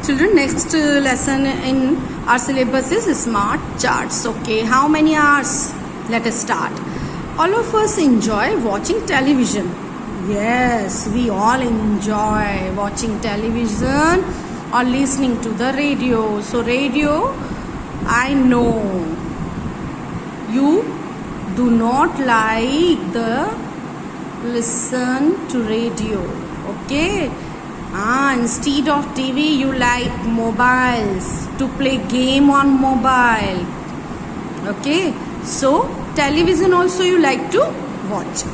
Children, next lesson in our syllabus is smart charts. Okay, how many hours? Let us start. All of us enjoy watching television. Yes, we all enjoy watching television or listening to the radio. So radio, I know you do not like the listen to radio. Okay, instead of TV you like mobiles, to play game on mobile. Okay, so television also you like to watch.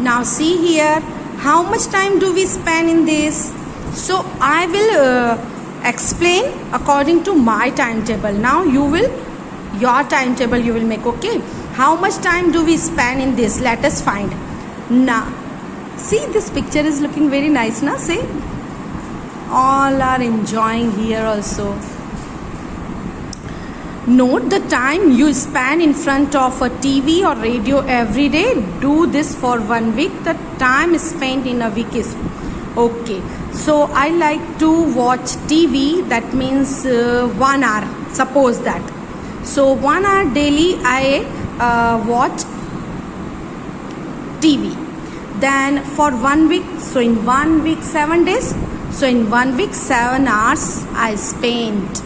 Now see here, how much time do we spend in this? So I will explain according to my timetable. Now your timetable you will make. Okay, how much time do we spend in this? Let us find. Now see, this picture is looking very nice. Now see, all are enjoying here also. Note the time you spend in front of a TV or radio every day. Do this for 1 week. The time spent in a week is okay. So I like to watch TV. That means 1 hour. Suppose that. So 1 hour daily I watch TV. Then for 1 week. So in 1 week 7 days. So in 1 week 7 hours I spent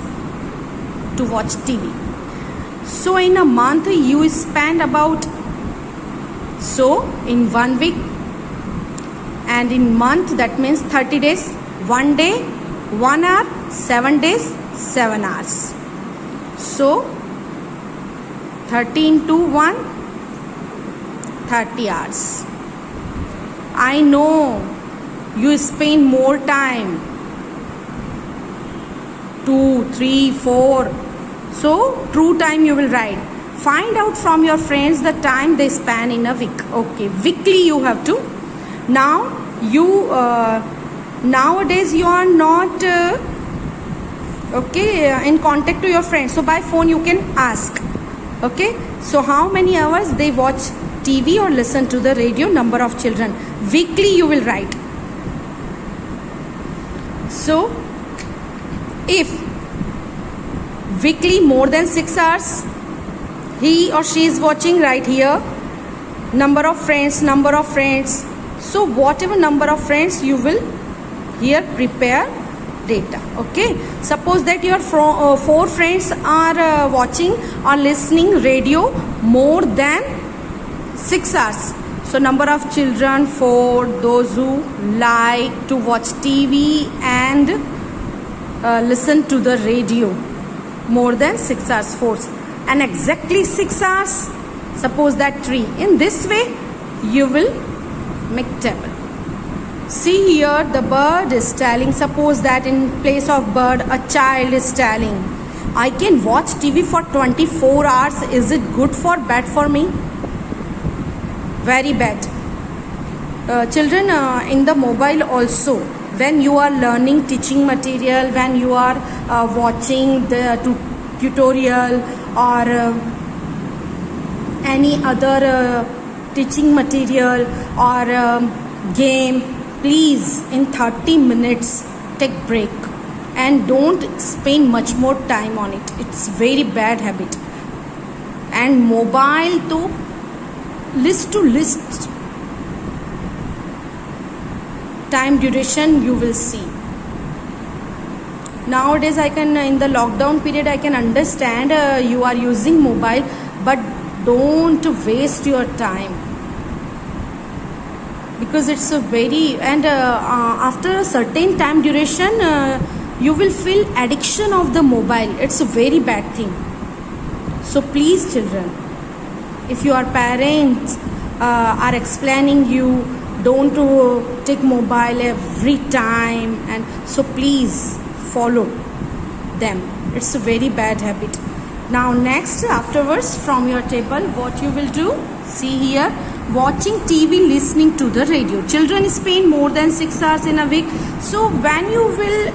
to watch TV. So in a month you spend about, so in 1 week and in month that means 30 days, 1 day 1 hour, 7 days 7 hours. So 30 into 1, 30 hours. I know you spend more time, 2, 3, 4. So true time you will write. Find out from your friends the time they spend in a week. Okay, weekly you have to. Now you nowadays you are not in contact to your friends. So by phone you can ask. Okay, so how many hours they watch TV or listen to the radio? Number of children. Weekly you will write. So if weekly more than 6 hours he or she is watching, right here number of friends. So whatever number of friends you will here prepare data. Okay, suppose that your 4 friends are watching or listening radio more than 6 hours. So number of children 4, those who like to watch TV and listen to the radio more than 6 hours, 4, and exactly 6 hours, suppose that 3. In this way you will make table. See here, the bird is telling, suppose that in place of bird a child is telling, I can watch TV for 24 hours. Is it good for bad for me? Very bad. Children, in the mobile also, when you are learning teaching material, when you are watching the tutorial or any other teaching material or game, please in 30 minutes take break and don't spend much more time on it. It's very bad habit. And mobile to list time duration you will see. Nowadays I can, in the lockdown period I can understand you are using mobile, but don't waste your time, because it's a very, and after a certain time duration you will feel addiction of the mobile. It's a very bad thing. So please children, if your parents are explaining you, don't take mobile every time, and so please follow them. It's a very bad habit. Now next, afterwards from your table what you will do, see here, watching TV, listening to the radio. Children spend more than 6 hours in a week. So when you will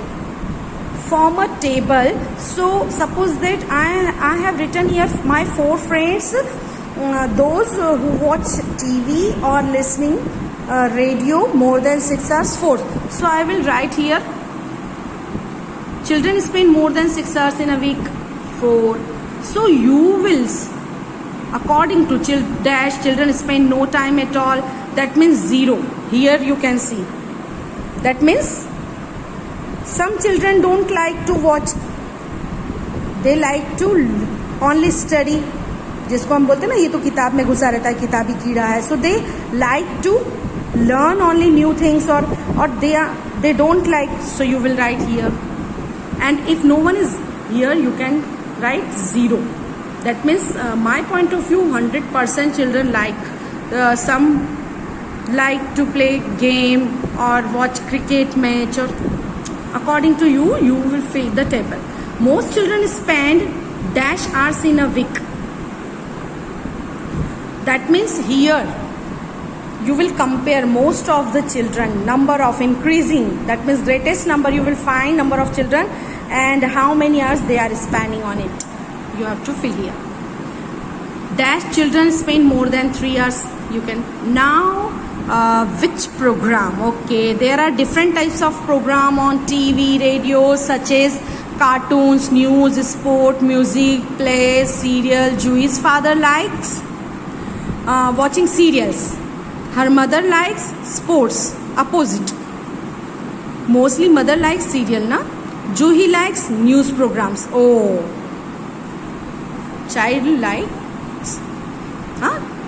form a table, so suppose that I have written here my 4 friends, those who watch TV or listening radio more than 6 hours, 4. So I will write here Children spend more than 6 hours in a week. 4. So you will, according to dash, children spend no time at all. That means 0. Here you can see. That means some children don't like to watch. They like to only study. जिसको हम बोलते हैं ना ये तो किताब में घुसा रहता है, किताबी कीड़ा है. So they like to learn only new things, or they don't like. So you will write here. And if no one is here, you can write 0. That means my point of view, 100% children like. Some like to play game or watch cricket match, or according to you, you will fill the table. Most children spend dash hours in a week. That means here you will compare most of the children, number of increasing. That means greatest number you will find, number of children, and how many hours they are spending on it. You have to fill here. Dash children spend more than 3 hours. You can now which program? Okay, there are different types of program on TV, radio, such as cartoons, news, sport, music, plays, serial. Juhi's father likes watching serials. Her mother likes sports. Opposite. Mostly mother likes serial, na? Juhi likes news programs. Oh, child likes.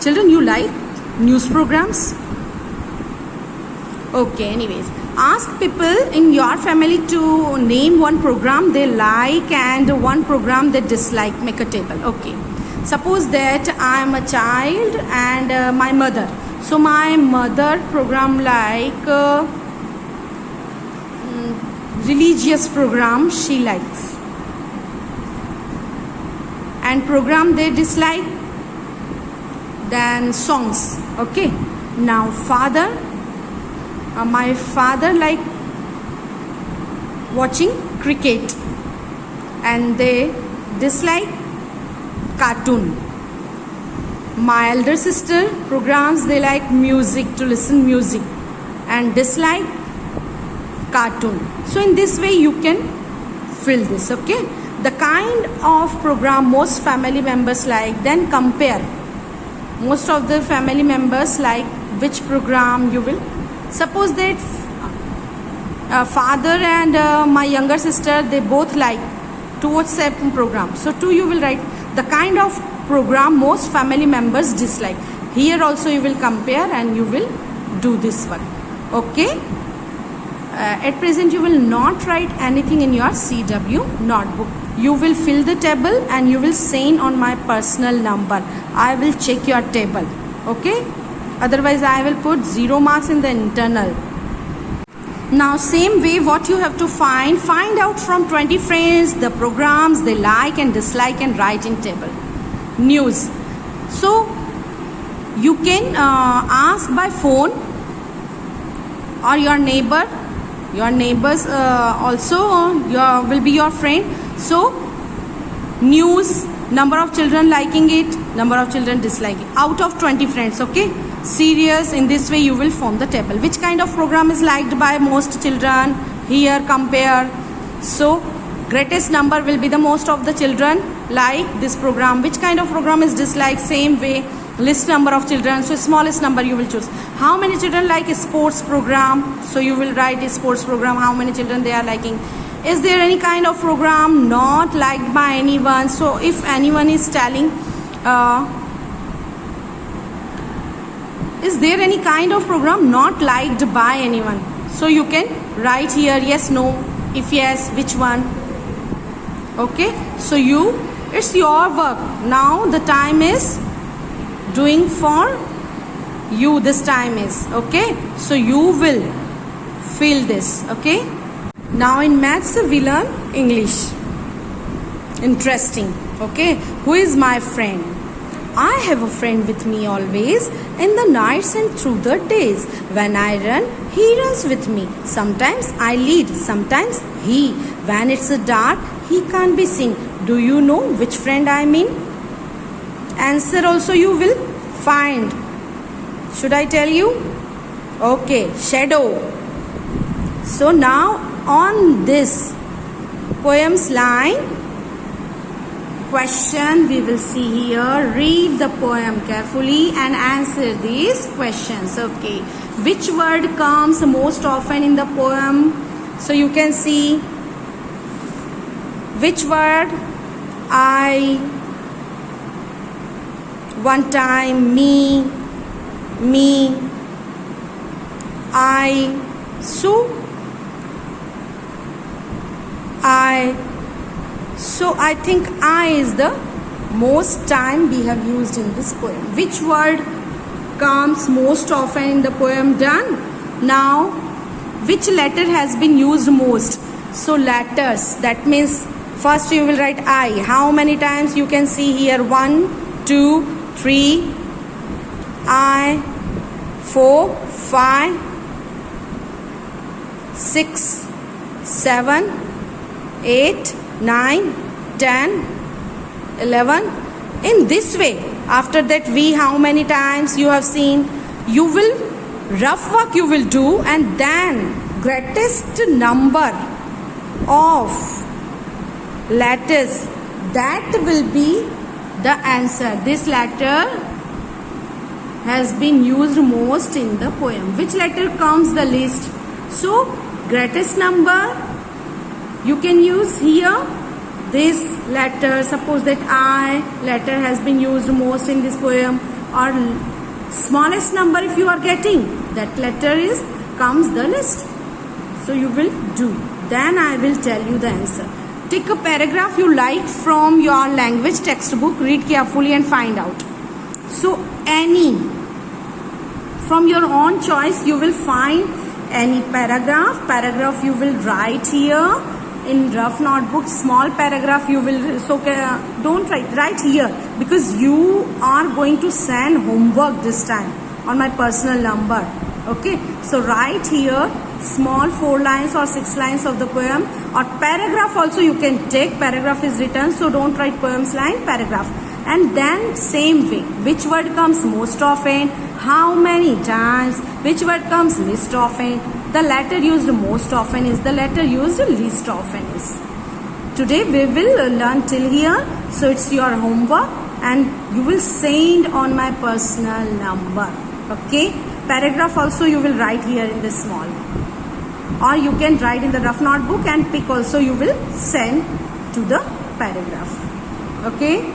Children, you like news programs? Okay, anyways. Ask people in your family to name one program they like and one program they dislike. Make a table. Okay. Suppose that I am a child and my mother. So my mother program like religious program she likes. And program they dislike, then songs. Okay. Now father, my father like watching cricket and they dislike cartoon. My elder sister programs they like music, to listen music, and dislike cartoon. So in this way you can fill this. Okay, the kind of program most family members like, then compare. Most of the family members like which program you will. Suppose that father and my younger sister, they both like to watch certain program. So 2 you will write the kind of program most family members dislike. Here also you will compare and you will do this one. Okay. At present you will not write anything in your CW notebook. You will fill the table and you will send on my personal number. I will check your table. Okay. Otherwise I will put 0 marks in the internal. Now same way what you have to find out from 20 friends the programs they like and dislike and write in table. News. So you can ask by phone or your neighbor. Your neighbors also will be your friend. So news, number of children liking it, number of children disliking out of 20 friends. Okay. Serious. In this way you will form the table. Which kind of program is liked by most children? Here compare. So greatest number will be the most of the children like this program. Which kind of program is disliked? Same way, list number of children. So smallest number you will choose. How many children like a sports program? So you will write a sports program. How many children they are liking? Is there any kind of program not liked by anyone? So if anyone is telling is there any kind of program not liked by anyone? So you can write here yes, no. If yes, which one? Okay. So it's your work. Now the time is doing for you. This time is. Okay. So you will fill this. Okay. Now in maths we learn English. Interesting. Okay. Who is my friend? I have a friend with me always, in the nights and through the days. When I run, he runs with me. Sometimes I lead, sometimes he. When it's dark, he can't be seen. Do you know which friend I mean? Answer also you will find. Should I tell you? Okay, shadow. So now on this poem's line. Question we will see here. Read the poem carefully and answer these questions. Okay. Which word comes most often in the poem? So you can see which word? I, one time, me, I, so I think I is the most time we have used in this poem. Which word comes most often in the poem? Done. Now, which letter has been used most? So letters, that means first you will write I. How many times you can see here? 1, 2, 3, I, 4, 5, 6, 7, 8, 9, 10, 11. In this way. After that V, how many times you have seen? You will, rough work you will do, and then greatest number of letters, that will be the answer. This letter has been used most in the poem. Which letter comes the least? So greatest number you can use here. This letter, suppose that I letter has been used most in this poem, or smallest number if you are getting, that letter is comes the least. So you will do. Then I will tell you the answer. Take a paragraph you like from your language textbook, read carefully and find out. So any, from your own choice you will find any paragraph you will write here in rough notebook. Small paragraph you will, so don't write here, because you are going to send homework this time on my personal number. Okay, so write here small 4 lines or 6 lines of the poem, or paragraph also you can take. Paragraph is written, so don't write poem's line, paragraph. And then same way, which word comes most often, how many times, which word comes least often. The letter used most often is the letter used least often is. Today we will learn till here, so it's your homework and you will send on my personal number. Okay, paragraph also you will write here in the small, or you can write in the rough notebook, and pick also you will send to the paragraph. Okay.